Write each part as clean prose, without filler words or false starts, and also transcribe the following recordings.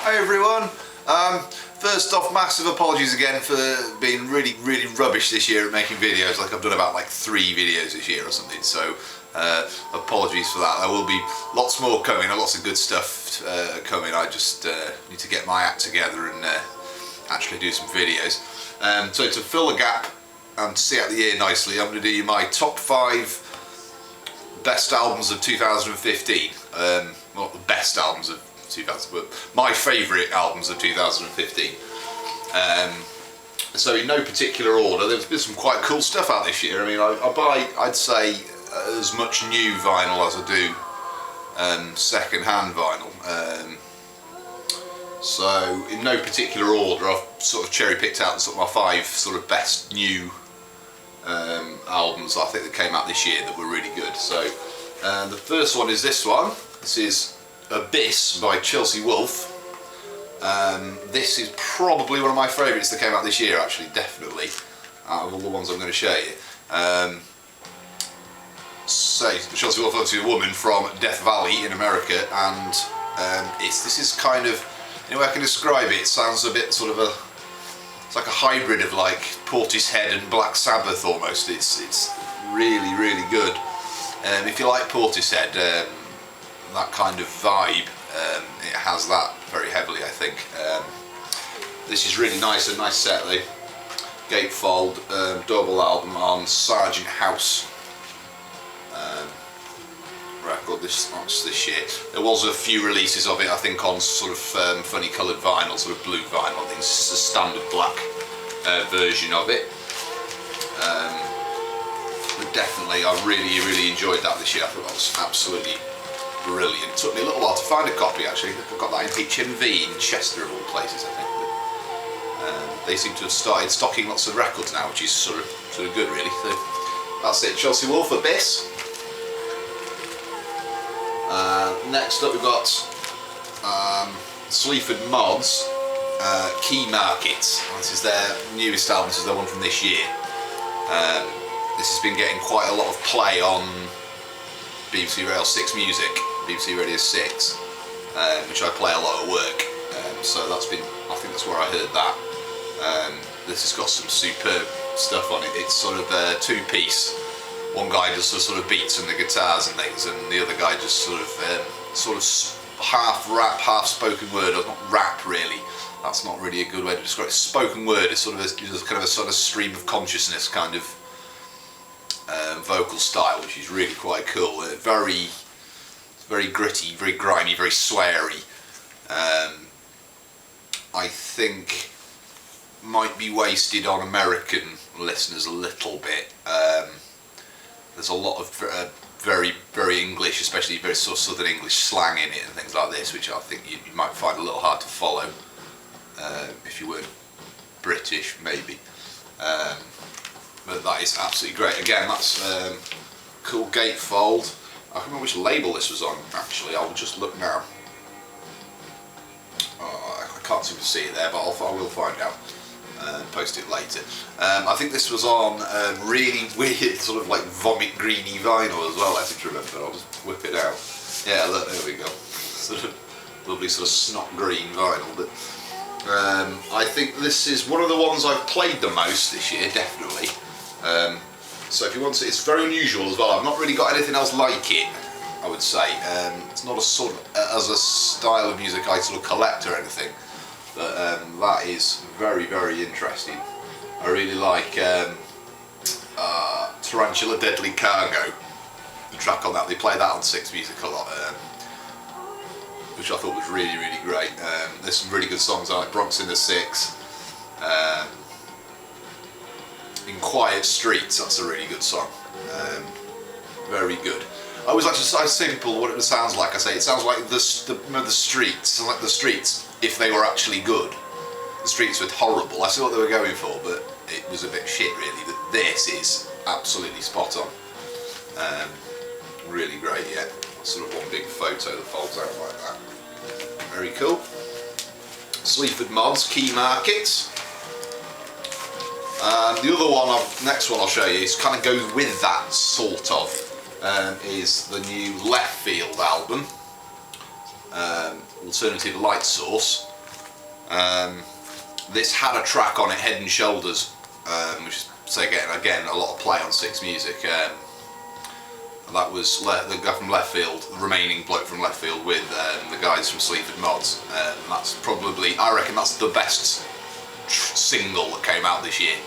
Hi everyone. First off, massive apologies again for being really rubbish this year at making videos. Like I've done about like 3 videos this year or something, so apologies for that. There will be lots more coming, lots of good stuff coming. I just need to get my act together and actually do some videos. So to fill the gap and to see out the year nicely, I'm going to do my top 5 best albums of 2015. Not the best albums of 2000, but my favourite albums of 2015. So in no particular order, there's been some quite cool stuff out this year. I mean, I buy, I'd say, as much new vinyl as I do second-hand vinyl. So in no particular order, I've sort of cherry-picked out sort of my 5 sort of best new albums I think that came out this year that were really good. So the first one is this one. This is Abyss by Wolfe. This is probably one of my favourites that came out this year, actually, definitely, out of all the ones I'm going to show you. So, Wolfe, obviously a woman from Death Valley in America, and this is kind of, any way I can describe it, it sounds a bit sort of it's like a hybrid of like Portishead and Black Sabbath almost. It's really good. If you like Portishead, that kind of vibe, it has that very heavily, I think. This is really nice, a nice set, the gatefold double album on Sargent House record. This year. There was a few releases of it, I think, on sort of funny coloured vinyl, sort of blue vinyl. I think this is a standard black version of it. But definitely, I really enjoyed that this year. I thought that was absolutely brilliant. It took me a little while to find a copy, actually. I've got that in HMV in Chester of all places, I think. But, they seem to have started stocking lots of records now, which is sort of good, really. So that's it. Wolfe, Abyss. Next up, we've got Sleaford Mods, Key Markets. This is their newest album. This is their one from this year. This has been getting quite a lot of play on BBC Rail 6 Music, BBC Radio 6, which I play a lot at work. So that's been, I think that's where I heard that. This has got some superb stuff on it. It's sort of a 2-piece. One guy does the sort of beats and the guitars and things, and the other guy just sort of half rap, half spoken word, or not rap really. That's not really a good way to describe it. Spoken word is sort of kind of a sort of stream of consciousness kind of vocal style, which is really quite cool. Very gritty, very grimy, very sweary. I think might be wasted on American listeners a little bit. There's a lot of very English, especially very sort of Southern English slang in it and things like this, which I think you might find a little hard to follow if you weren't British, maybe. But that is absolutely great. Again, that's cool gatefold. I can't remember which label this was on, actually. I'll just look now. I can't seem to see it there, but I will find out. Post it later. I think this was on really weird sort of like vomit greeny vinyl as well, I seem to remember. I'll just whip it out. Yeah, look, there we go. Sort of lovely sort of snot green vinyl. But I think this is one of the ones I've played the most this year, definitely. So if you want to, it's very unusual as well. I've not really got anything else like it, I would say. It's not a sort of, as a style of music I sort of collect or anything. But that is very interesting. I really like Tarantula Deadly Cargo, the track on that. They play that on 6 Music a lot, which I thought was really great. There's some really good songs like Bronx in the 6, In Quiet Streets, that's a really good song. Very good. I always like to say to people what it sounds like. I say it sounds like the Streets. It sounds like the Streets if they were actually good. The Streets were horrible. I saw what they were going for, but it was a bit shit really. But this is absolutely spot on. Really great, yeah. Sort of one big photo that folds out like that. Very cool. Sleaford Mods, Key Markets. The other one, next one I'll show you, is kind of goes with that sort of. Is the new Leftfield album, Alternative Light Source. This had a track on it, Head and Shoulders, which is, so again, a lot of play on Six Music. That was the guy from Leftfield, the remaining bloke from Leftfield, with the guys from Sleaford Mods. That's probably, I reckon that's the best single that came out this year.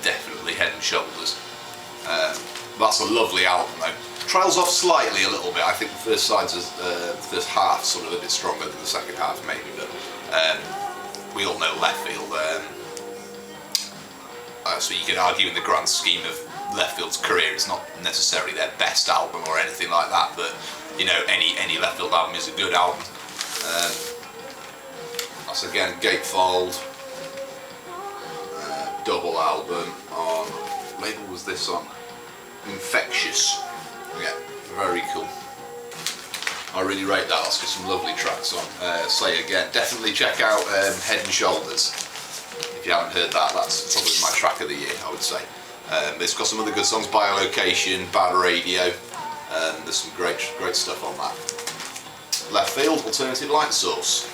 Definitely Head and Shoulders. That's a lovely album though. Trails off slightly a little bit. I think the first first half sort of a bit stronger than the second half maybe, but we all know Leftfield. So you could argue in the grand scheme of Leftfield's career, it's not necessarily their best album or anything like that, but you know, any Leftfield album is a good album. That's again Gatefold, double album on, what label was this on? Infectious. Yeah, very cool. I really rate that. Let's get some lovely tracks on. Say again, definitely check out Head and Shoulders. If you haven't heard that, that's probably my track of the year, I would say. It's got some other good songs, Biolocation, Bad Radio. There's some great stuff on that. Leftfield, Alternative Light Source.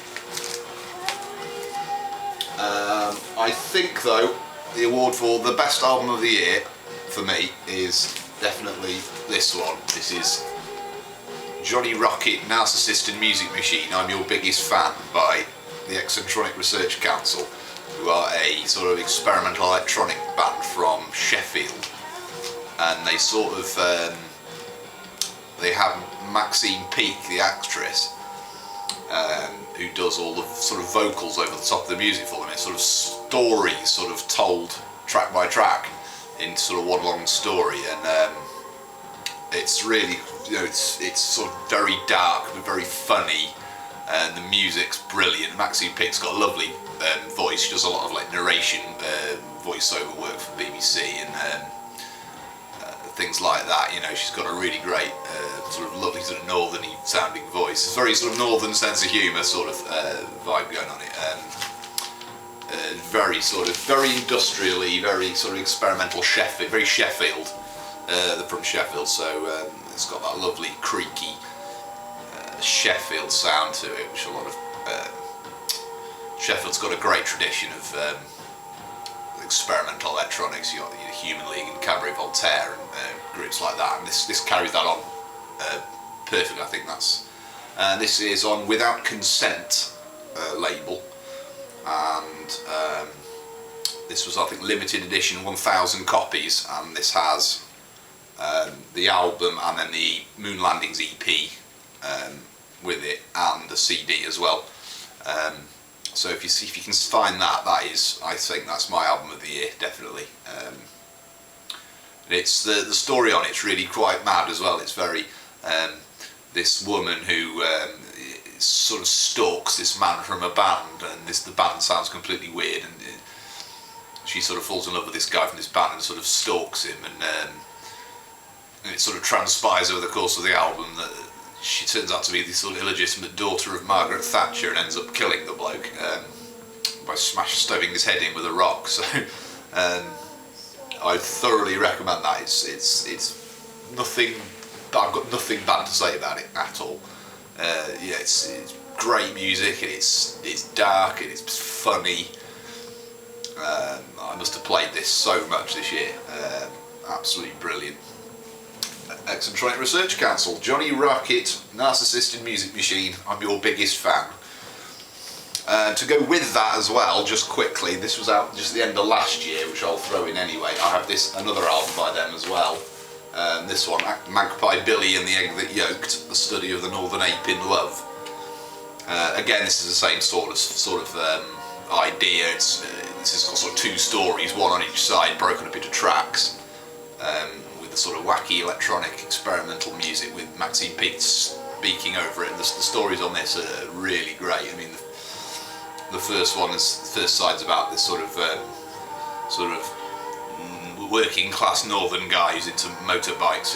I think though, the award for the best album of the year for me is definitely this one. This is Johnny Rocket, Narcissist and Music Machine, I'm Your Biggest Fan, by the Eccentronic Research Council, who are a sort of experimental electronic band from Sheffield. And they sort of, they have Maxine Peake, the actress, who does all the sort of vocals over the top of the music for them. It's sort of stories sort of told track by track in sort of one long story, and it's really, you know, it's sort of very dark but very funny, and the music's brilliant. Maxine Peake's got a lovely voice. She does a lot of like narration, voiceover work for BBC and things like that. You know, she's got a really great sort of lovely sort of northerny sounding voice. It's very sort of northern sense of humour sort of vibe going on it. Very sort of, very industrially, very sort of experimental Sheffield, very Sheffield. They're from Sheffield, so it's got that lovely creaky Sheffield sound to it, which a lot of Sheffield's got a great tradition of experimental electronics. You got the Human League and Cabaret Voltaire and groups like that, and this carries that on perfectly. I think that's this is on Without Consent label, and this was, I think, limited edition, 1,000 copies, and this has the album and then the Moon Landings EP with it, and the CD as well. So if you can find that, that is, I think that's my album of the year, definitely. It's the story on it's really quite mad as well. It's very this woman who sort of stalks this man from a band, and the band sounds completely weird, and she sort of falls in love with this guy from this band and sort of stalks him, and it sort of transpires over the course of the album that she turns out to be the sort of illegitimate daughter of Margaret Thatcher and ends up killing the bloke by stoving his head in with a rock. So I thoroughly recommend that. It's nothing. I've got nothing bad to say about it at all. Yeah, it's great music, and it's dark and it's funny. I must have played this so much this year. Absolutely brilliant. Eccentronic Research Council, Johnny Rocket, Narcissist and Music Machine, I'm Your Biggest Fan. To go with that as well, just quickly, this was out just at the end of last year, which I'll throw in anyway. I have another album by them as well. This one, Magpie Billy and the Egg That Yolked, The Study of the Northern Ape in Love. Again, this is the same sort of idea. This has got sort of two stories, one on each side, broken up into tracks. With the sort of wacky electronic experimental music with Maxine Peake speaking over it. The stories on this are really great. I mean, the first side's about this sort of working class northern guy who's into motorbikes,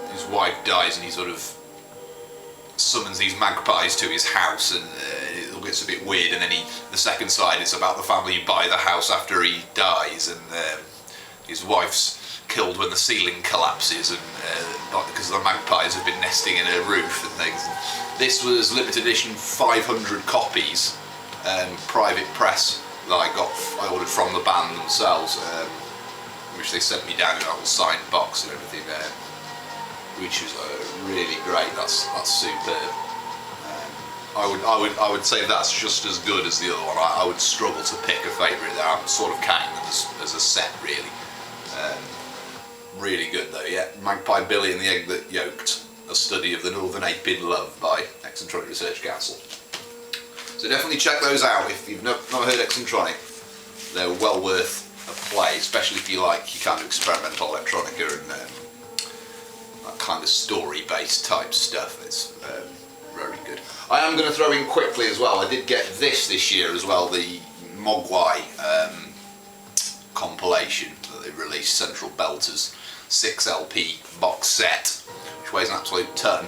whose wife dies, and he sort of summons these magpies to his house, and it all gets a bit weird. And then the second side is about the family who buy the house after he dies, and his wife's killed when the ceiling collapses, and not because the magpies have been nesting in her roof and things. This was limited edition, 500 copies, private press that I ordered from the band themselves, which they sent me down in a little signed box and everything, which was really great. That's superb. I would say that's just as good as the other one. I would struggle to pick a favourite there. I'm sort of counting them as a set, really. Really good though, yeah. Magpie Billy and the Egg That Yoked, a study of the Northern Ape-in Love by Eccentronic Research Council. So definitely check those out if you've not heard Eccentronic. They're well worth a play, especially if you like your kind of experimental electronica and that kind of story-based type stuff. It's very good. I am going to throw in quickly as well, I did get this year as well, the Mogwai compilation that they released, Central Belters 6 LP box set, which weighs an absolute ton.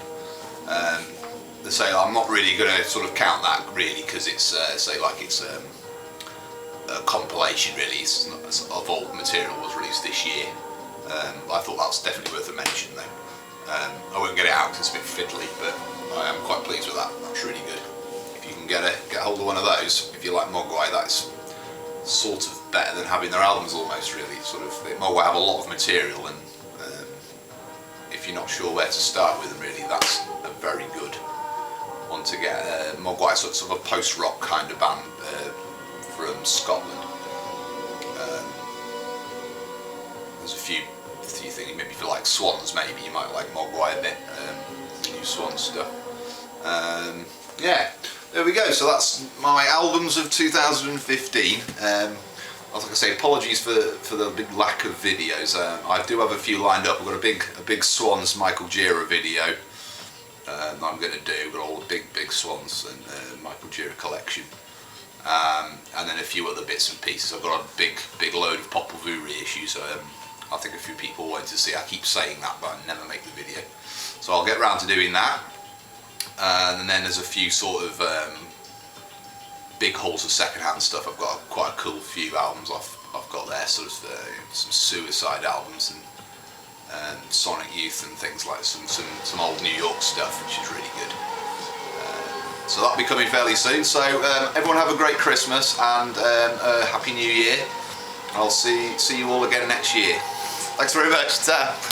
They say I'm not really going to sort of count that really, because it's it's a compilation really. It's not, of old material was released this year. I thought that was definitely worth a mention though. I won't get it out because it's a bit fiddly, but I am quite pleased with that. That's really good. If you can get hold of one of those, if you like Mogwai, that's sort of better than having their albums almost really. Sort of, Mogwai have a lot of material, and if you're not sure where to start with them really, that's a very good one to get. Mogwai is sort of a post-rock kind of band from Scotland. There's a few things, maybe if you like Swans, maybe you might like Mogwai a bit, new Swans stuff. Yeah, there we go. So that's my albums of 2015. Like I say, apologies for the big lack of videos. I do have a few lined up. I've got a big Swans Michael Gira video that I'm going to do. I've got all the big Swans and Michael Gira collection, and then a few other bits and pieces. I've got a big load of Popol Vuh reissues. I think a few people wanted to see. I keep saying that, but I never make the video. So I'll get round to doing that. And then there's a few sort of big hauls of second-hand stuff. I've got quite a cool few albums I've got there, sort of some Suicide albums and Sonic Youth and things like some old New York stuff, which is really good. So that'll be coming fairly soon. So everyone have a great Christmas and a Happy New Year. I'll see you all again next year. Thanks very much. Ta.